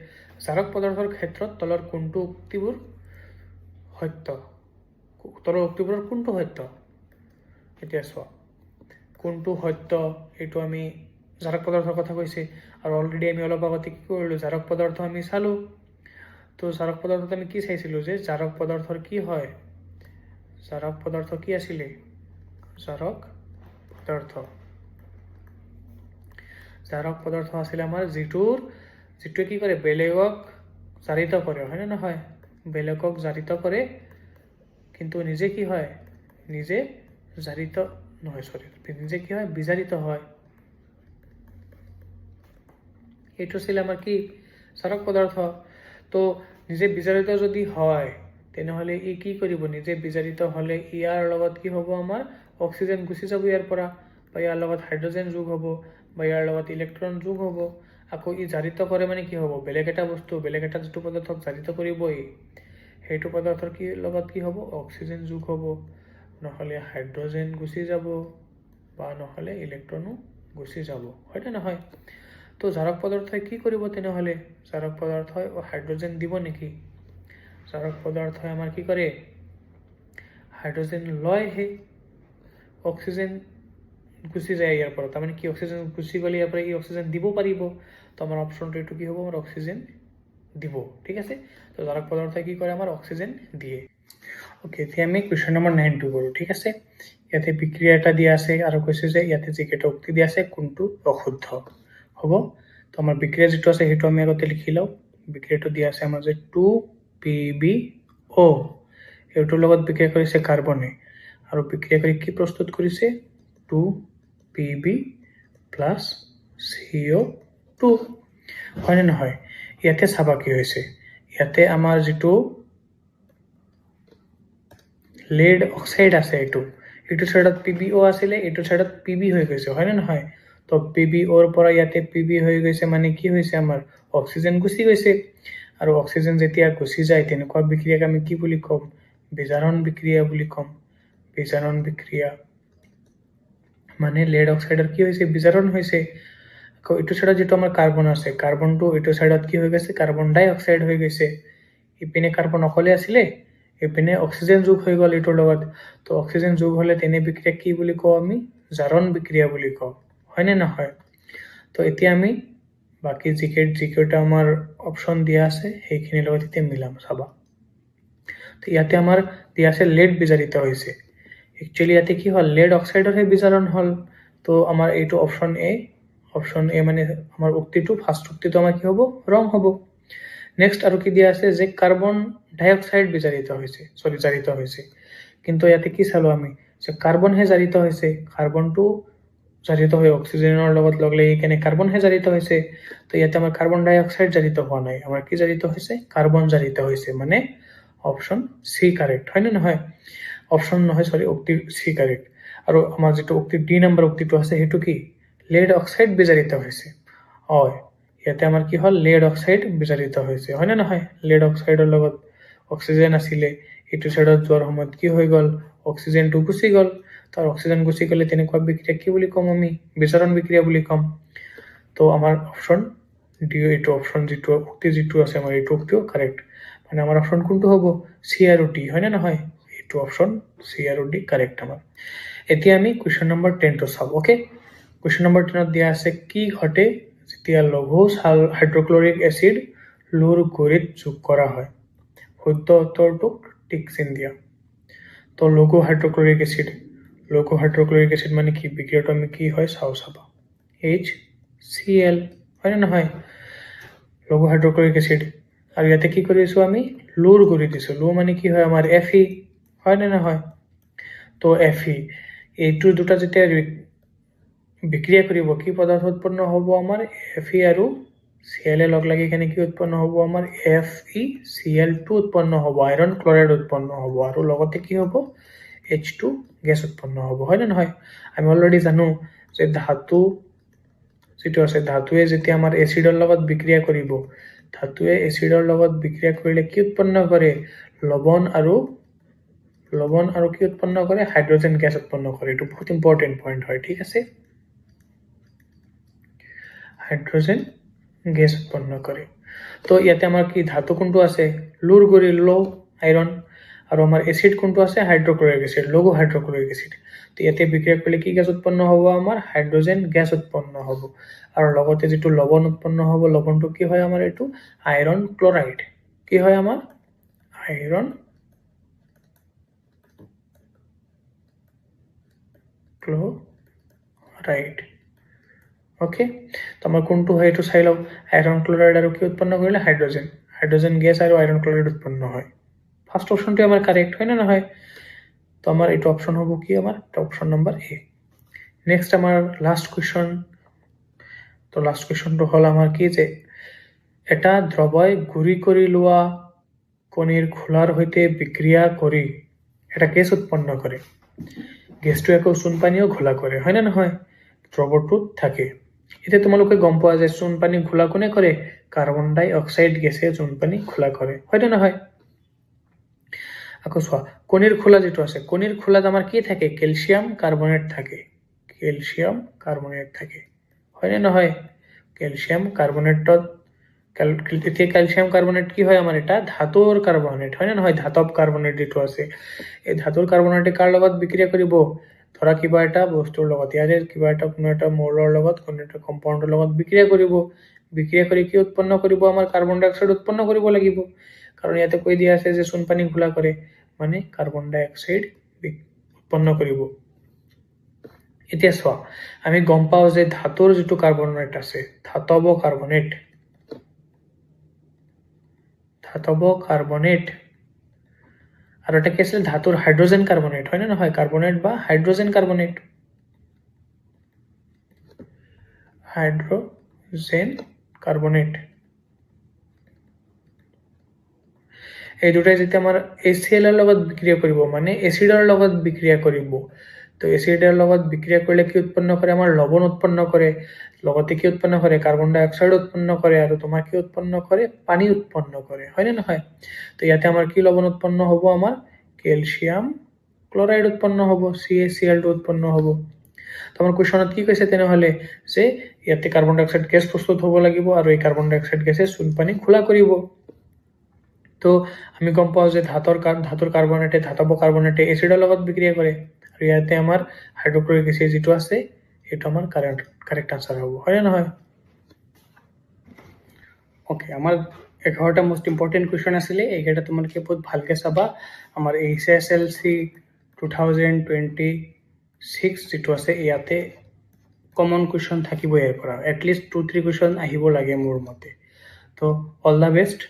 জাৰক পদাৰ্থৰ ক্ষেত্ৰত তলৰ কোনটো উক্তিবোৰ সত্য তলৰ উক্তিবোৰৰ কোনটো সত্য এতিয়া চোৱা কোনটো সত্য এইটো আমি জাৰক পদাৰ্থৰ কথা কৈছে আৰু অলৰেডি আমি অলপ আগতে কি কৰিলোঁ জাৰক পদাৰ্থ আমি চালোঁ তো জাৰক পদাৰ্থত আমি কি চাইছিলোঁ যে জাৰক পদাৰ্থৰ কি হয় জাৰক পদাৰ্থ কি আছিলে জাৰক পদাৰ্থ আছিলে আমাৰ যিটোৱে কি কৰে বেলেগক জাৰিত কৰে হয়নে নহয় বেলেগক জাৰিত কৰে কিন্তু নিজে কি হয় নিজে জাৰিত নহয় নিজে কি হয় বিজাৰিত হয় এইটো আছিলে আমাৰ কি জাৰক পদাৰ্থ তো নিজে বিজাৰিত যদি হয় তেনেহ'লে ই কি কৰিব নিজে বিজাৰিত হ'লে ইয়াৰ লগত কি হ'ব আমাৰ অক্সিজেন গুচি যাব ইয়াৰ পৰা বা ইয়াৰ লগত হাইড্ৰজেন যোগ হ'ব বা ইয়াৰ লগত ইলেক্ট্ৰন যোগ হ'ব আকৌ ই জাৰিত কৰে মানে কি হ'ব বেলেগ এটা বস্তু বেলেগ এটা যিটো পদাৰ্থক জাৰিত কৰিবই সেইটো পদাৰ্থৰ কি লগত কি হ'ব অক্সিজেন যোগ হ'ব নহ'লে হাইড্ৰজেন গুচি যাব বা নহ'লে ইলেক্ট্ৰনো গুচি যাব হয়নে নহয় তো জাৰক পদাৰ্থই কি কৰিব তেনেহ'লে জাৰক পদাৰ্থই হাইড্ৰজেন দিব নেকি জাৰক পদাৰ্থই আমাৰ কি কৰে হাইড্ৰজেন লয়হে অক্সিজেন গুচি যায় ইয়াৰ পৰা, তাৰমানে কি অক্সিজেন গুচি গ'লে ইয়াৰ পৰা ই অক্সিজেন দিব পাৰিব, তো আমাৰ অপশ্যনটো এইটো কি হ'ব, আমাৰ অক্সিজেন দিব। ঠিক আছে, তো জাৰক পদাৰ্থই কি কৰে, আমাৰ অক্সিজেন দিয়ে। অ'কে, এতিয়া আমি কুৱেশ্যন নম্বৰ 9টো কৰোঁ। ঠিক আছে, ইয়াতে বিক্ৰিয়া এটা দিয়া আছে আৰু কৈছে যে ইয়াতে যিকেইটা উক্তি দিয়া আছে কোনটো অশুদ্ধ হ'ব। তো আমাৰ বিক্ৰিয়া যিটো আছে সেইটো আমি আগতে লিখি লওঁ। বিক্ৰিয়াটো দিয়া আছে আমাৰ যে 2PbO, এইটোৰ লগত বিক্ৰিয়া কৰিছে কাৰ্বনে, আৰু বিক্ৰিয়া কৰি কি প্ৰস্তুত কৰিছে, 2Pb প্লাছ CO2, হয়নে নহয়? ইয়াতে চাবা কি হৈছে, ইয়াতে আমাৰ যিটো লেড অক্সাইড আছে এইটো ছাইডত PbO আছিলে, এইটো ছাইডত Pb হৈ গৈছে, হয়নে নহয়? তো PbOৰ পৰা ইয়াতে Pb হৈ গৈছে, মানে কি হৈছে, আমাৰ অক্সিজেন গুচি গৈছে, আৰু অক্সিজেন যেতিয়া গুচি যায় তেনেকুৱা বিক্ৰিয়াক আমি কি বুলি ক'ম, বিজাৰণ বিক্ৰিয়া বুলি ক'ম। বিজাৰণ বিক্ৰিয়া মানে লেড অক্সাইডৰ কি হৈছে, বিজাৰণ হৈছে। আকৌ এইটো ছাইডত যিটো আমাৰ কাৰ্বন আছে, কাৰ্বনটো এইটো ছাইডত কি হৈ গৈছে, কাৰ্বন ডাই অক্সাইড হৈ গৈছে। ইপিনে কাৰ্বন অকলে আছিলে, ইপিনে অক্সিজেন যোগ হৈ গ'ল এইটোৰ লগত। তো অক্সিজেন যোগ হ'লে তেনে বিক্ৰিয়া কি বুলি কওঁ, আমি জাৰণ বিক্ৰিয়া বুলি কওঁ, হয়নে নহয়? তো এতিয়া আমি বাকী যিকেইটা আমাৰ অপশ্যন দিয়া আছে সেইখিনিৰ লগত এতিয়া মিলাম, চাবা। তো ইয়াতে আমাৰ দিয়া আছে লেড বিজাৰিত হৈছে, একচুৱেলি ইয়াতে কি হ'ল, লেড অক্সাইডৰহে বিজাৰণ হ'ল। তো আমাৰ এইটো অপশ্যন এ মানে আমাৰ উক্তিটো, ফাৰ্ষ্ট উক্তিটো আমাৰ কি হ'ব, ৰং হ'ব। নেক্সট আৰু কি দিয়া আছে যে কাৰ্বন ডাই অক্সাইড জাৰিত হৈছে, কিন্তু ইয়াতে কি চালো আমি যে কাৰ্বনহে জাৰিত হৈছে, কাৰ্বনটো জাৰিত হৈ অক্সিজেনৰ লগত লগ লাগি কেনে কাৰ্বনহে জাৰিত হৈছে। তো ইয়াতে আমাৰ কাৰ্বন ডাই অক্সাইড জাৰিত হোৱা নাই, আমাৰ কি জাৰিত হৈছে, কাৰ্বন জাৰিত হৈছে, মানে অপশ্যন চি কাৰেক্ট, হয়নে নহয়? উক্তি চি কাৰেক্ট। আৰু আমাৰ যিটো উক্তি ডি নম্বৰ উক্তিটো আছে সেইটো কি, লেড অক্সাইড বিজাৰিত হৈছে। হয়, ইয়াতে আমাৰ কি হ'ল, লেড অক্সাইড বিজাৰিত হৈছে, হয়নে নহয়? লেড অক্সাইডৰ লগত অক্সিজেন আছিলে, এইটো ছাইডত যোৱাৰ সময়ত কি হৈ গ'ল, অক্সিজেনটো গুচি গ'ল। তাৰ অক্সিজেন গুচি গ'লে তেনেকুৱা বিক্ৰিয়া কি বুলি ক'ম, আমি বিজাৰণ বিক্ৰিয়া বুলি ক'ম। তো আমাৰ অপশ্যন ডি, এইটো অপশ্যন যিটো আছে আমাৰ এইটো উক্তিও কাৰেক্ট, মানে আমাৰ অপশ্যন কোনটো হ'ব, চি আৰু ডি, হয়নে নহয়? এইটো অপশ্যন চি আৰু ডি কাৰেক্ট আমাৰ। এতিয়া আমি কুৱেশ্যন নম্বৰ 10টো চাওঁ। অ'কে, কুৱেশ্যন নম্বৰ 10ত দিয়া আছে, কি ঘটে যেতিয়া লঘু হাইড্ৰক্লৰিক এচিড লুৰ গুৰিত যোগ কৰা হয়? শুদ্ধ উত্তৰটোক টিক চিন দিয়া। তো লঘু হাইড্ৰক্লৰিক এচিড মানে কি, বিক্ৰিয়াটো আমি কি হয় চাবা, HCl, হয়নে নহয়? লঘু হাইড্ৰক্লৰিক এচিড, আৰু ইয়াতে কি কৰিছো, আমি লুৰ গুৰি দিছো। লু মানে কি হয়, আমাৰ Fe, হয়নে নহয়? তো Fe, এইটো দুটা যেতিয়া বিক্ৰিয়া কৰিব, কি পদাৰ্থ উৎপন্ন হ'ব, আমাৰ Fe আৰু Cl লগ লাগি কেনে কি উৎপন্ন হ'ব, আমাৰ FeCl2 উৎপন্ন হ'ব, আইৰণ ক্লৰাইড উৎপন্ন হ'ব, আৰু লগতে কি হ'ব, H2 গেছ উৎপন্ন হ'ব, হয়নে নহয়? আমি অলৰেডি জানো যে ধাতু যিটো আছে, ধাতুৱে যেতিয়া আমাৰ এচিডৰ লগত বিক্ৰিয়া কৰিব, ধাতুৱে এচিডৰ লগত বিক্ৰিয়া কৰিলে কি উৎপন্ন কৰে, লৱণ আৰু কি উৎপন্ন কৰে, হাইড্ৰজেন গেছ উৎপন্ন কৰে। এইটো বহুত ইম্পৰ্টেণ্ট পইণ্ট হয়, ঠিক আছে? হাইড্ৰজেন গেছ উৎপন্ন কৰে। তো ইয়াতে আমাৰ কি ধাতু কোনটো আছে, লুৰ গুৰি, লো আইৰণ, আৰু আমাৰ এচিড কোনটো আছে, হাইড্ৰক্লৰিক এচিড, লঘু হাইড্ৰক্লৰিক এচিড। তো ইয়াতে বিক্ৰিয়া কৰিলে কি গেছ উৎপন্ন হ'ব, আমাৰ হাইড্ৰজেন গেছ উৎপন্ন হ'ব, আৰু লগতে যিটো লৱণ উৎপন্ন হ'ব, লৱণটো কি হয়, আমাৰ এইটো আইৰণ ক্লৰাইড। কি হয়, আমাৰ আইৰণ ক্লৰাইড। অ'কে, তো আমাৰ কোনটো হয় এইটো চাই লওঁ। আইৰণ ক্লৰাইড আৰু কি উৎপন্ন কৰিলে, হাইড্ৰজেন গেছ আৰু আইৰণ ক্লৰাইড উৎপন্ন হয়। ফাৰ্ষ্ট অপশ্যনটো আমাৰ কাৰেক্ট, হয় নে নহয়? তো আমাৰ এইটো অপশ্যন হ'ব কি, আমাৰ অপশ্যন নম্বৰ এ। নেক্সট আমাৰ লাষ্ট কুৱেশ্যন। তো লাষ্ট কুৱেশ্যনটো হ'ল আমাৰ কি, যে এটা দ্ৰৱই গুৰি কৰি লোৱা কণীৰ খোলাৰ সৈতে বিক্ৰিয়া কৰি এটা গেছ উৎপন্ন কৰে। গেছটো আকৌ চূণ পানীও ঘোলা কৰে, হয়নে নহয়? দ্ৰৱটোত থাকে। এতিয়া তোমালোকে গম পোৱা যে চূণ পানী ঘোলা কোনে কৰে, কাৰ্বন ডাই অক্সাইড গেছে চূণ পানী ঘোলা কৰে, হয়নে নহয়? আকৌ চোৱা, কণীৰ খোলা যিটো আছে, কণীৰ খোলাত আমাৰ কি থাকে, কেলছিয়াম কাৰ্বনেট থাকে, হয়নে নহয়? কেলছিয়াম কাৰ্বনেটত, এতিয়া কেলছিয়াম কাৰ্বনেট কি হয়, আমাৰ এটা ধাতুৰ কাৰ্বনেট, হয়নে নহয়? ধাতৱ কাৰ্বনেট যিটো আছে, এই ধাতুৰ কাৰ্বনেটে কাৰ লগত বিক্ৰিয়া কৰিব, ধৰা কিবা এটা বস্তুৰ লগত ইয়াৰে কিবা এটা কোনো এটা মৌলৰ লগত কোনো এটা কম্পাউণ্ডৰ লগত বিক্ৰিয়া কৰিব বিক্ৰিয়া কৰি কি উৎপন্ন কৰিব আমাৰ কাৰ্বন ডাই অক্সাইড উৎপন্ন কৰিব লাগিব কাৰণ ইয়াতে কৈ দিয়া আছে যে চূণ পানী ঘোলা কৰে মানে কাৰ্বন ডাই অক্সাইড উৎপন্ন কৰিব এতিয়া চোৱা আমি গম পাওঁ যে ধাতুৰ যেটো কাৰ্বনেট আছে ধাতব কাৰ্বনেট আৰু এটা কি আছিল ধাতুৰ হাইড্ৰোজেন কাৰ্বনেট হয় না নহয় কাৰ্বনেট বা হাইড্ৰোজেন কাৰ্বনেট এই দুটাই যেতিয়া আমাৰ HCl ৰ লগত বিক্ৰিয়া কৰিব মানে এচিডৰ লগত বিক্ৰিয়া কৰিব তো এচিডৰ লগত বিক্ৰিয়া কৰিলে কি উৎপন্ন কৰে আমাৰ লৱণ উৎপন্ন কৰে লগতে কি উৎপন্ন কৰে কাৰ্বন ডাই অক্সাইড উৎপন্ন কৰে আৰু তোমাৰ কি উৎপন্ন কৰে পানী উৎপন্ন কৰে হয় না নহয় তো ইয়াতে আমাৰ কি লৱণ উৎপন্ন হ'ব আমাৰ ক্যালসিয়াম ক্লোৰাইড উৎপন্ন হ'ব CaCl টো উৎপন্ন হ'ব তো আমাৰ কোৱেশ্যনত কি কৈছে তেনেহলে যে ইয়াতে কাৰ্বন ডাই অক্সাইড গেছ প্ৰস্তুত হ'ব লাগিব আৰু এই কাৰ্বন ডাই অক্সাইড গেছে চূণ পানী খোলা কৰিব তো আমি গম পাওঁ যে ধাতুৰ কাৰ্বনেটে ধাতব কাৰ্বনেটে এচিডৰ লগত বিক্ৰিয়া কৰে আৰু ইয়াতে আমাৰ হাইড্ৰক্লোৰিক এচিড যেটো আছে এটা আমাৰ কাৰেক্ট আনসাৰ হ'ব হয় না নহয় ওকে আমাৰ 11টা মোস্ট ইম্পৰ্টেন্ট কোৱেশ্চন আছিলে এইকেইটা তোমালোকে বহুত ভালকে চাবা আমাৰ HSLC 2026 যেটো আছে ইয়াতে কমন কোৱেশ্চন থাকিব ইয়াৰ পৰা এটলিষ্ট 2-3 কোৱেশ্চন আহিব লাগে মোৰ মতে তো all the best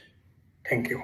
thank U